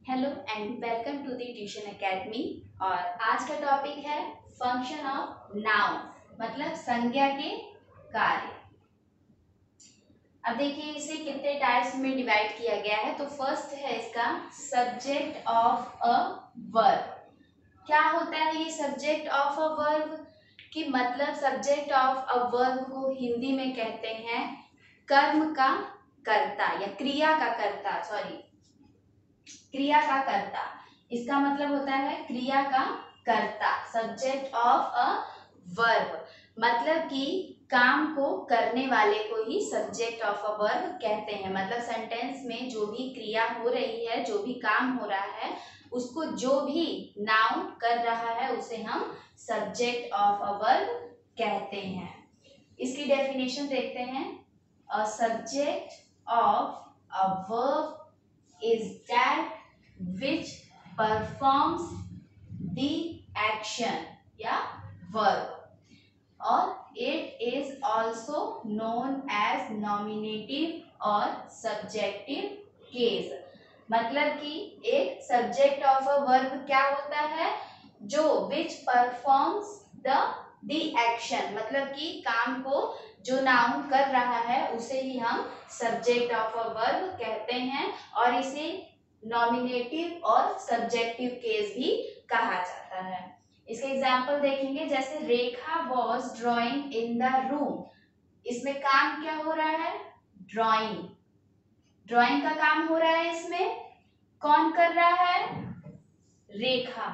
Hello and welcome to the tuition academy. और आज का टॉपिक है फंक्शन ऑफ नाउन, मतलब संज्ञा के कार्य। अब देखिए इसे कितने टाइप्स में डिवाइड किया गया है। तो फर्स्ट है इसका सब्जेक्ट ऑफ अ वर्ब। क्या होता है ये सब्जेक्ट ऑफ अ वर्ब? कि मतलब सब्जेक्ट ऑफ अ वर्ब को हिंदी में कहते हैं कर्म का कर्ता या क्रिया का कर्ता, सॉरी क्रिया का कर्ता। इसका मतलब होता है क्रिया का कर्ता, सब्जेक्ट ऑफ अ वर्ब। मतलब कि काम को करने वाले को ही सब्जेक्ट ऑफ अ वर्ब कहते हैं। मतलब सेंटेंस में जो भी क्रिया हो रही है, जो भी काम हो रहा है, उसको जो भी नाउन कर रहा है उसे हम सब्जेक्ट ऑफ अ वर्ब कहते हैं। इसकी डेफिनेशन देखते हैं। A subject of a verb is that which performs the action या verb, और it is also known as nominative और subjective case। मतलब कि एक सब्जेक्ट ऑफ अ वर्ब क्या होता है? जो which performs the action, मतलब कि काम को जो नाउन कर रहा है उसे ही हम सब्जेक्ट ऑफ अ वर्ब कहते हैं, और इसे नॉमिनेटिव और सब्जेक्टिव केस भी कहा जाता है। इसके एग्जाम्पल देखेंगे, जैसे Rekha was drawing in the room. इसमें काम क्या हो रहा है? ड्रॉइंग। ड्रॉइंग का काम हो रहा है। इसमें कौन कर रहा है? रेखा।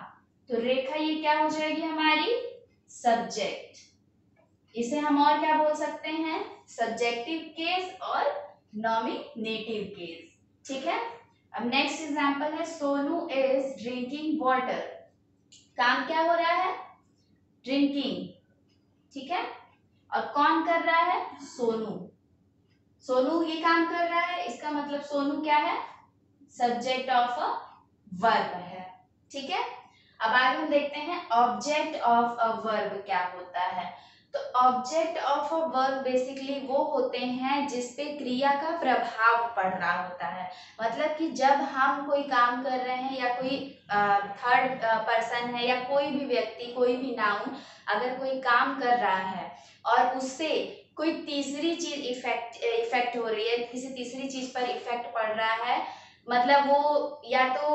तो रेखा ये क्या हो जाएगी हमारी? सब्जेक्ट। इसे हम और क्या बोल सकते हैं? सब्जेक्टिव केस और नॉमिनेटिव केस। ठीक है। अब नेक्स्ट एग्जांपल है सोनू इज ड्रिंकिंग वाटर। काम क्या हो रहा है? ड्रिंकिंग। ठीक है। और कौन कर रहा है? सोनू। सोनू ये काम कर रहा है, इसका मतलब सोनू क्या है? सब्जेक्ट ऑफ अ वर्ब है। ठीक है। अब आगे हम देखते हैं ऑब्जेक्ट ऑफ अ वर्ब क्या होता है। तो object of a verb basically वो होते हैं जिसपे क्रिया का प्रभाव पड़ रहा होता है। मतलब कि जब हम कोई काम कर रहे हैं या कोई थर्ड पर्सन है या कोई भी व्यक्ति, कोई भी नाउन अगर कोई काम कर रहा है और उससे कोई तीसरी चीज इफेक्ट हो रही है, किसी तीसरी चीज पर इफेक्ट पड़ रहा है, मतलब वो या तो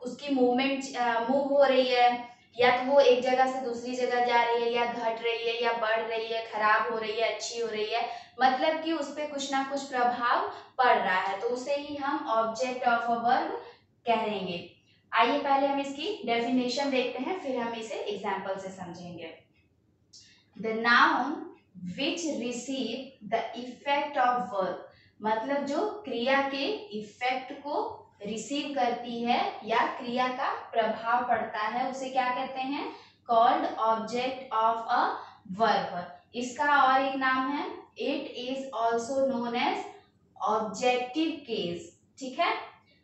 उसकी मूवमेंट मूव हो रही है, या तो वो एक जगह से दूसरी जगह जा रही है, या घट रही है, या बढ़ रही है, खराब हो रही है, अच्छी हो रही है, मतलब कि उस पर कुछ ना कुछ प्रभाव पड़ रहा है, तो उसे ही हम ऑब्जेक्ट ऑफ अ वर्ब कहेंगे। आइए पहले हम इसकी डेफिनेशन देखते हैं, फिर हम इसे एग्जाम्पल से समझेंगे। The noun which receive the effect of verb, मतलब जो क्रिया के इफेक्ट को रिसीव करती है या क्रिया का प्रभाव पड़ता है उसे क्या कहते हैं? Called object of a verb. इसका और एक नाम है, it is also known as objective case. ठीक है।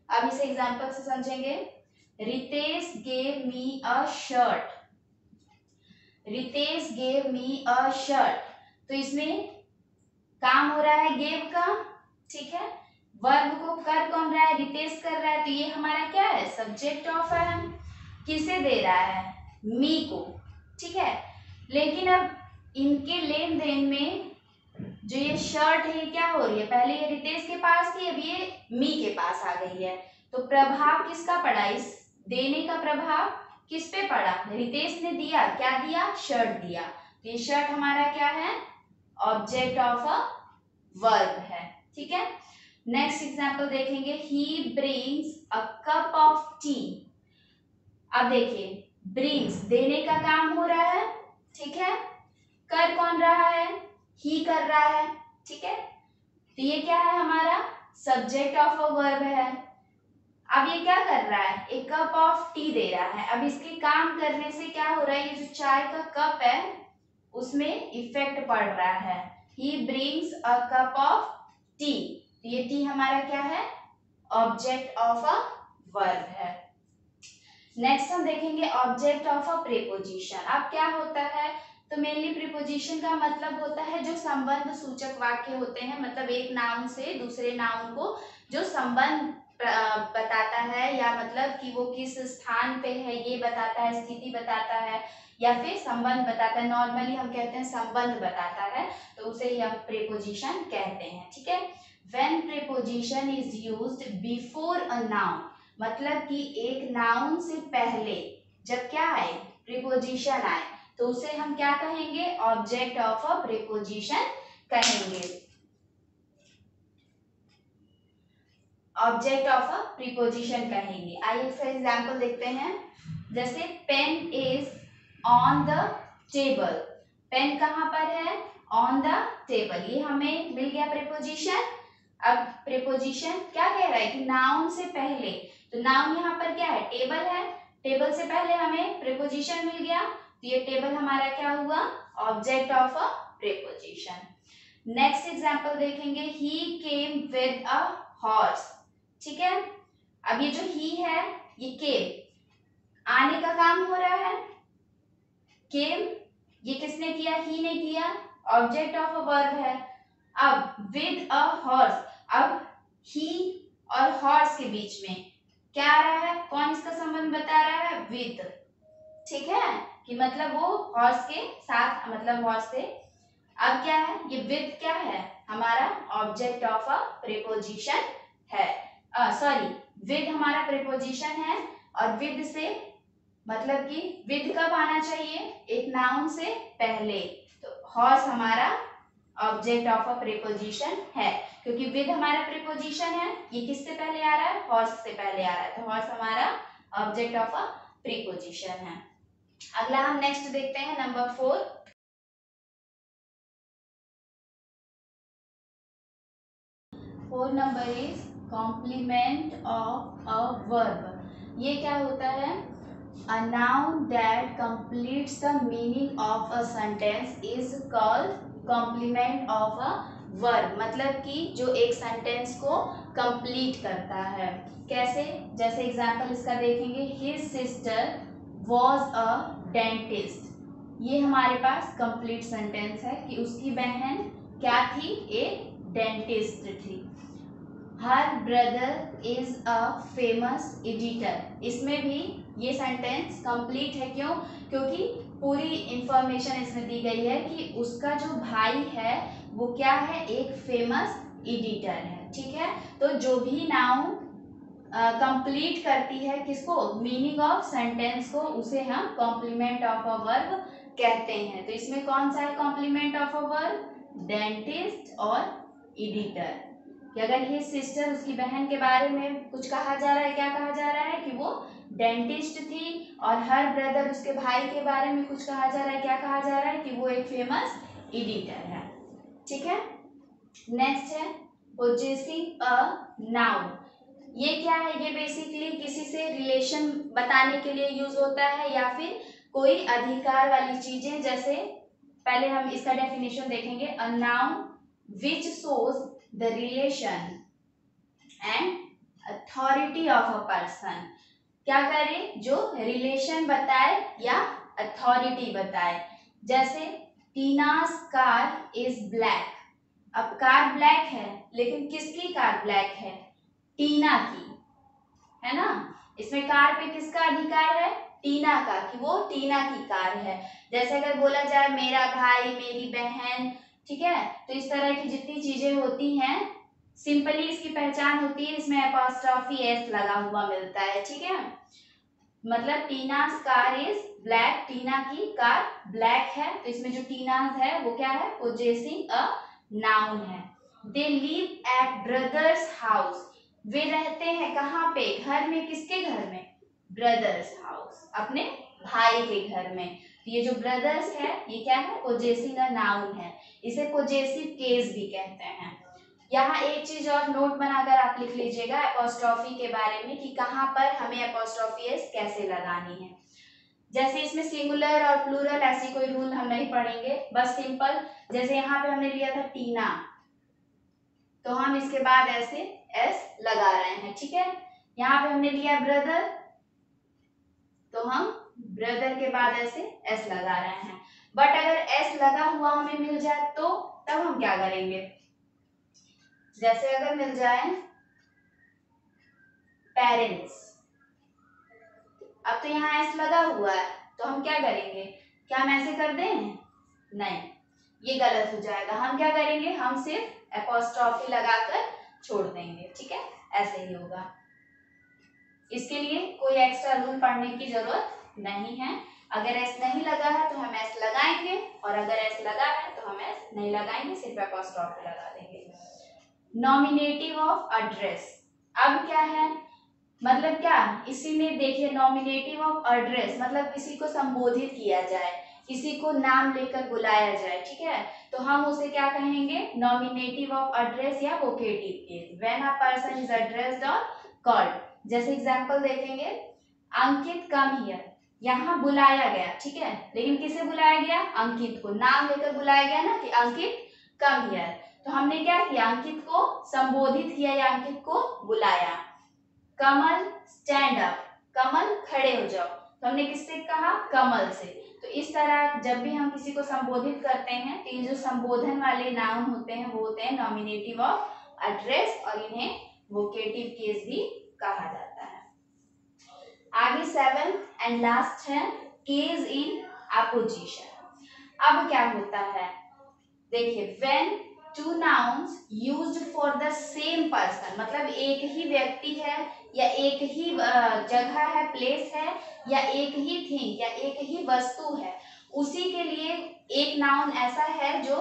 अब इसे एग्जाम्पल से समझेंगे। Ritesh gave me a shirt. Ritesh gave me a shirt. तो इसमें काम हो रहा है गेव का। ठीक है। वर्ब को कर कौन रहा है? रितेश कर रहा है, तो ये हमारा क्या है? सब्जेक्ट ऑफ है। किसे दे रहा है? मी को। ठीक है। लेकिन अब इनके लेन देन में जो ये शर्ट है ये क्या हो रही है? पहले ये रितेश के पास थी, अब ये मी के पास आ गई है। तो प्रभाव किसका पड़ा? इस देने का प्रभाव किस पे पड़ा? रितेश ने दिया, क्या दिया? शर्ट दिया। तो ये शर्ट हमारा क्या है? ऑब्जेक्ट ऑफ अ वर्ब है। ठीक है। नेक्स्ट एग्जांपल देखेंगे, he brings a cup of T. अब देखिए, ब्रिंग्स देने का काम हो रहा है। ठीक है। कर कौन रहा है? ही कर रहा है। ठीक है। तो ये क्या है हमारा? सब्जेक्ट ऑफ अ वर्ब है। अब ये क्या कर रहा है? एक कप ऑफ टी दे रहा है। अब इसके काम करने से क्या हो रहा है? ये जो चाय का कप है उसमें इफेक्ट पड़ रहा है। He brings a cup of T. ये टी हमारा क्या है? ऑब्जेक्ट ऑफ अ वर्ब है। नेक्स्ट हम देखेंगे ऑब्जेक्ट ऑफ अ प्रीपोजिशन। अब क्या होता है? तो मेनली प्रीपोजिशन का मतलब होता है जो संबंध सूचक वाक्य होते हैं, मतलब एक नाउन से दूसरे नाउन को जो संबंध बताता है, या मतलब कि वो किस स्थान पे है ये बताता है, स्थिति बताता है, या फिर संबंध बताता है। नॉर्मली हम कहते हैं संबंध बताता है, तो उसे ही हम प्रीपोजिशन कहते हैं। ठीक है, when preposition is used before a noun, मतलब कि एक नाउन से पहले जब क्या आए, प्रीपोजिशन आए, तो उसे हम क्या कहेंगे, ऑब्जेक्ट ऑफ अ प्रीपोजिशन कहेंगे। ऑब्जेक्ट ऑफ अ प्रीपोजिशन कहेंगे। आइए इसका एग्जाम्पल देखते हैं। जैसे pen is on the table, pen कहाँ पर है, ऑन द टेबल, ये हमें मिल गया प्रीपोजिशन। अब प्रीपोजिशन क्या कह रहा है कि नाउन से पहले, तो नाउन यहाँ पर क्या है, टेबल है, टेबल से पहले हमें प्रीपोजिशन मिल गया, तो ये टेबल हमारा क्या हुआ, object of a preposition. Next example देखेंगे, ही केम विद अ हॉर्स। ठीक है, अब ये जो ही है, ये केम, आने का काम हो रहा है, केम ये किसने किया, ही ने किया, ऑब्जेक्ट ऑफ अ वर्ब है। अब विद अ हॉर्स, अब ही और हॉर्स के बीच में क्या आ रहा है, कौन इसका संबंध बता रहा है, विद। ठीक है, कि मतलब वो हॉर्स के साथ, मतलब हॉर्स से। अब क्या है, ये विद क्या है, हमारा ऑब्जेक्ट ऑफ अ प्रीपोजिशन है। सॉरी, विद हमारा प्रीपोजिशन है, और विद से मतलब कि विद कब आना चाहिए, एक नाउन से पहले, तो हॉर्स हमारा ऑब्जेक्ट ऑफ अ प्रीपोजिशन है, क्योंकि विद हमारा प्रीपोजिशन है, ये किससे पहले आ रहा है, हॉर्स से पहले आ रहा है, तो हॉर्स हमारा ऑब्जेक्ट ऑफ अ प्रीपोजिशन है। अगला हम नेक्स्ट देखते हैं, number 4। 4 number is complement of a verb. ये क्या होता है, a noun that completes the meaning of a sentence is called complement of a verb, मतलब कि जो एक सेंटेंस को कंप्लीट करता है। कैसे, जैसे एग्जांपल इसका देखेंगे, his sister was a dentist, ये हमारे पास कंप्लीट सेंटेंस है कि उसकी बहन क्या थी, एक डेंटिस्ट थी। Her brother is a famous editor, इसमें भी ये सेंटेंस कंप्लीट है, क्यों, क्योंकि पूरी इंफॉर्मेशन इसमें दी गई है कि उसका जो भाई है वो क्या है, एक फेमस एडिटर है। ठीक है, तो जो भी नाउन कंप्लीट करती है किसको, मीनिंग ऑफ सेंटेंस को, उसे हम कॉम्प्लीमेंट ऑफ अ वर्ब कहते हैं। तो इसमें कौन सा है complement of a verb, dentist और एडिटर। कि अगर हिज सिस्टर, उसकी बहन के बारे में कुछ कहा जा रहा है, क्या कहा जा रहा है कि वो डेंटिस्ट थी, और हर ब्रदर, उसके भाई के बारे में कुछ कहा जा रहा है, क्या कहा जा रहा है कि वो एक फेमस एडिटर है। ठीक है, नेक्स्ट है पोजेसिंग अ नाउन। ये क्या है, ये बेसिकली किसी से रिलेशन बताने के लिए यूज होता है, या फिर कोई अधिकार वाली चीजें। जैसे पहले हम इसका डेफिनेशन देखेंगे, a noun which shows the relation and authority of a person, क्या करे, जो रिलेशन बताए या अथॉरिटी बताए। जैसे टीनास कार इज ब्लैक, अब कार ब्लैक है, लेकिन किसकी कार ब्लैक है, टीना की, है ना। इसमें कार पे किसका अधिकार है, टीना का, कि वो टीना की कार है। जैसे अगर बोला जाए मेरा भाई, मेरी बहन, ठीक है, तो इस तरह की जितनी चीजें होती हैं, सिंपली इसकी पहचान होती है, इसमें अपॉस्ट्रोफी एस लगा हुआ मिलता है। ठीक है, मतलब टीनास कार इज ब्लैक, टीना की कार ब्लैक है, तो इसमें जो टीनास है वो क्या है, पोजेसिंग अ नाउन है। They live at brothers house, वे रहते हैं कहाँ पे, घर में, किसके घर में, ब्रदर्स हाउस, अपने भाई के घर में। तो ये जो ब्रदर्स है, ये क्या है, पोजेसिंग अ नाउन है, इसे पोजेसिव केस भी कहते हैं। यहाँ एक चीज और नोट बनाकर आप लिख लीजिएगा एपोस्ट्रोफी के बारे में, कि कहाँ पर हमें एपोस्ट्रोफी एस कैसे लगानी है। जैसे इसमें सिंगुलर और प्लूरल ऐसी कोई रूल हम नहीं पढ़ेंगे, बस सिंपल, जैसे यहाँ पे हमने लिया था टीना, तो हम इसके बाद ऐसे एस लगा रहे हैं। ठीक है, यहाँ पे हमने लिया ब्रदर, तो हम ब्रदर के बाद ऐसे एस लगा रहे हैं। बट अगर एस लगा हुआ हमें मिल जाए तो तब हम क्या करेंगे, जैसे अगर मिल जाए पेरेंट्स। अब तो यहाँ एस लगा हुआ है तो हम क्या करेंगे, क्या हम ऐसे कर दें, नहीं, ये गलत हो जाएगा। हम क्या करेंगे, हम सिर्फ एपोस्ट्रॉफी लगाकर छोड़ देंगे, ठीक है, ऐसे ही होगा। इसके लिए कोई एक्स्ट्रा रूल पढ़ने की जरूरत नहीं है। अगर एस नहीं लगा है तो हम एस लगाएंगे, और अगर एस लगा है तो हम एस नहीं लगाएंगे, सिर्फ एपोस्ट्रॉफी लगा देंगे। नॉमिनेटिव ऑफ एड्रेस, अब क्या है, मतलब क्या, इसी में देखिए नॉमिनेटिव ऑफ एड्रेस मतलब किसी को संबोधित किया जाए, किसी को नाम लेकर बुलाया जाए, ठीक है, तो हम उसे क्या कहेंगे, नॉमिनेटिव ऑफ एड्रेस या vocative case, when a person is addressed और कॉल्ड। जैसे एग्जांपल देखेंगे, अंकित कम हियर, यहाँ बुलाया गया, ठीक है, लेकिन किसे बुलाया गया, अंकित को, नाम लेकर बुलाया गया ना कि अंकित कम हियर, तो हमने क्या किया, अंकित को संबोधित किया या अंकित को बुलाया। कमल स्टैंड अप, कमल खड़े हो जाओ, तो हमने किससे कहा, कमल से। तो इस तरह जब भी हम किसी को संबोधित करते हैं तो ये जो संबोधन वाले नाउन होते हैं वो होते हैं नॉमिनेटिव ऑफ एड्रेस, और इन्हें वोकेटिव केस भी कहा जाता है। आगे 7th एंड लास्ट है केस इन अपोजिशन। अब क्या होता है, देखिए, when two nouns used for the same person, मतलब एक ही व्यक्ति है या एक ही जगह है, प्लेस है, या एक ही थिंग या एक ही वस्तु है, उसी के लिए एक नाउन ऐसा है जो,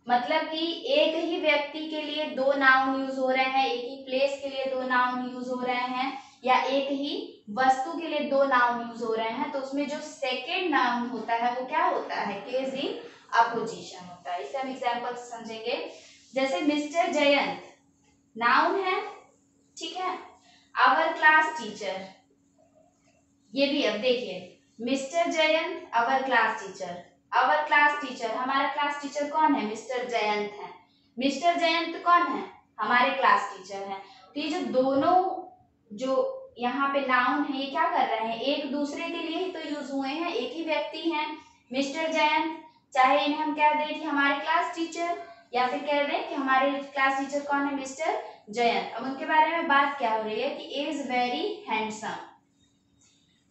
मतलब कि एक ही व्यक्ति के लिए दो नाउन यूज हो रहे हैं, एक ही प्लेस के लिए दो नाउन यूज हो रहे हैं, या एक ही वस्तु के लिए दो नाउन यूज हो रहे हैं, तो उसमें जो सेकेंड नाउन होता है वो क्या होता है, केस इन अपोजिशन होता है। इसे हम एग्जांपल से समझेंगे। जैसे मिस्टर जयंत नाउन है, ठीक है, आवर क्लास टीचर, ये भी अब देखिए, mister Jayant our class teacher, our class teacher, हमारा क्लास टीचर कौन है, मिस्टर जयंत है, मिस्टर जयंत कौन है, हमारे क्लास टीचर हैं। तो ये जो दोनों जो यहाँ पे नाउन है ये क्या कर रहे हैं, एक दूसरे के लिए ही तो यूज हुए हैं, एक ही व्यक्ति हैं मिस्टर जयंत, चाहे इन्हें हम कह दें कि हमारे क्लास टीचर, या फिर कह दें कि हमारे क्लास टीचर कौन है, मिस्टर जयंत। अब उनके बारे में बात क्या हो रही है कि इज वेरी हैंडसम।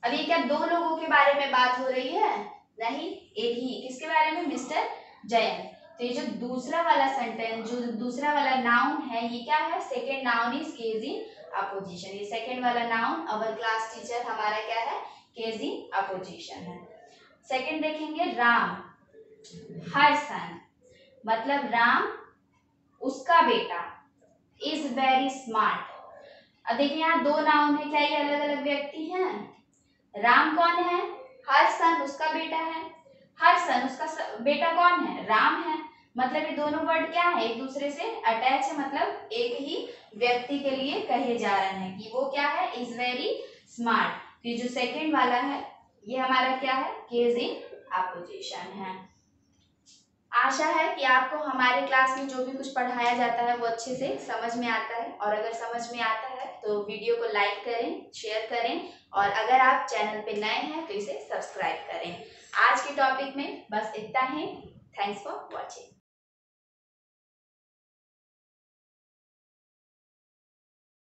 अब ये क्या दो लोगों के बारे में बात हो रही है, नहीं, एक ही, किसके बारे में, मिस्टर जयंत। तो ये जो दूसरा वाला सेंटेंस, जो दूसरा वाला नाउन है, ये क्या है, second noun is case in opposition. ये सेकेंड वाला नाउन अवर क्लास टीचर हमारा क्या है, केस इन अपोजिशन है। सेकेंड देखेंगे, राम हर सन, मतलब राम उसका बेटा, इज वेरी स्मार्ट। अब देखिए यहाँ दो नाउन है, क्या ये अलग अलग व्यक्ति हैं, राम कौन है, हर सन उसका बेटा है, हर सन उसका बेटा कौन है, राम है, मतलब ये दोनों वर्ड क्या है, एक दूसरे से अटैच है, मतलब एक ही व्यक्ति के लिए कहे जा रहे हैं कि वो क्या है, इज वेरी स्मार्ट। तो ये जो सेकेंड वाला है ये हमारा क्या है, केस इन अपोजिशन है। आशा है कि आपको हमारे क्लास में जो भी कुछ पढ़ाया जाता है वो अच्छे से समझ में आता है, और अगर समझ में आता है तो वीडियो को लाइक करें, शेयर करें, और अगर आप चैनल पे नए हैं तो इसे सब्सक्राइब करें। आज के टॉपिक में बस इतना ही। Thanks for watching.